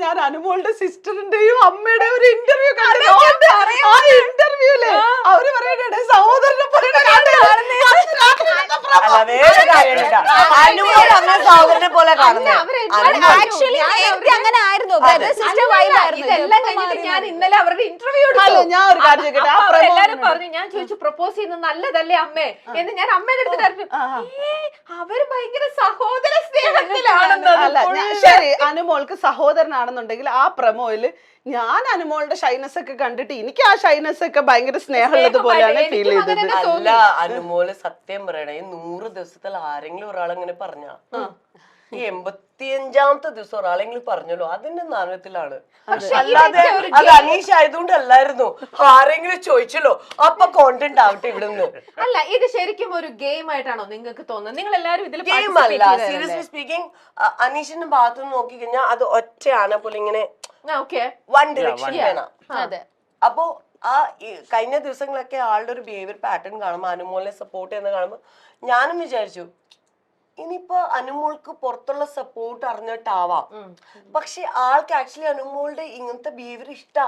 ഞാൻ അനുമോളുടെ സിസ്റ്ററിന്റെയും അമ്മയുടെയും ഒരു ഇന്റർവ്യൂ കണ്ടു. ആ ഇന്റർവ്യൂല് അവര് പറയണേ സഹോദരനെ പോലെ സഹോദരനെ പോലെ കാണുന്നത്. ആക്ച്വലി അങ്ങനെ ആയിരുന്നു. ഇതെല്ലാം കഴിഞ്ഞിട്ട് ഞാൻ ഇന്നലെ അവരുടെ ഇന്റർവ്യൂ എടുത്തു. ഞാൻ ഒരു കാര്യം ചോദിക്കട്ടെ, ആ എല്ലാരും പറഞ്ഞു, ഞാൻ ചോദിച്ചു പ്രപ്പോസ് ചെയ്യുന്നത് നല്ലതല്ലേ അമ്മേ എന്ന് ഞാൻ അമ്മയുടെ അടുത്ത് പറഞ്ഞു. അവര് ഭയങ്കര സഹോദര സ്നേഹത്തിലാണെന്ന്. ശരി, അനുമോൾക്ക് സഹോദരനാണെന്നുണ്ടെങ്കിൽ ആ പ്രമോയില് ഞാൻ അനുമോളുടെ ഷൈനസ് ഒക്കെ കണ്ടിട്ട് എനിക്ക് ആ ഷൈനസ് ഒക്കെ ഭയങ്കര സ്നേഹമുള്ളത് പോലെയാണ് ഫീൽ ചെയ്തത്. അല്ല, അനുമോള് സത്യം പറയണേ, 100 ദിവസത്തിൽ ആരെങ്കിലും ഒരാളെങ്ങനെ പറഞ്ഞ ഈ 85ാമത്തെ ദിവസം ഒരാളെങ്കിലും പറഞ്ഞല്ലോ, അതിന്റെ നാണയത്തിലാണ്. അല്ലാതെ അത് അനീഷ് ആയതുകൊണ്ട് അല്ലായിരുന്നു. ആരെങ്കിലും ചോദിച്ചല്ലോ, അപ്പൊ കോണ്ടന്റ് ആവട്ടെ ഇവിടുന്ന്. അല്ല, ഇത് ശരിക്കും ഒരു ഗെയിം ആയിട്ടാണോ നിങ്ങൾക്ക് തോന്നുന്നത്? നിങ്ങൾ എല്ലാരും ഇതിൽ ഗെയിം അല്ല. സീരിയസ്ലി സ്പീക്കിംഗ്, അനീഷിന്റെ ഭാഗത്ത് നോക്കി കഴിഞ്ഞാൽ അത് ഒറ്റയാണ് പോലെ ഇങ്ങനെ വൺ ഡിറക്ഷൻ വേണം. അപ്പോ ആ കഴിഞ്ഞ ദിവസങ്ങളൊക്കെ ആളുടെ ഒരു ബിഹേവിയർ പാറ്റേൺ കാണുമ്പോ, അനുമോളിനെ സപ്പോർട്ട് ചെയ്യുന്ന കാണുമ്പോ ഞാനും വിചാരിച്ചു ഇനിയിപ്പോ അനുമോൾക്ക് പുറത്തുള്ള സപ്പോർട്ട് അറിഞ്ഞിട്ടാവാം, പക്ഷെ ആൾക്ക് ആക്ച്വലി അനുമോളുടെ ഇങ്ങനത്തെ ബിഹേവിയർ ഇഷ്ടാ.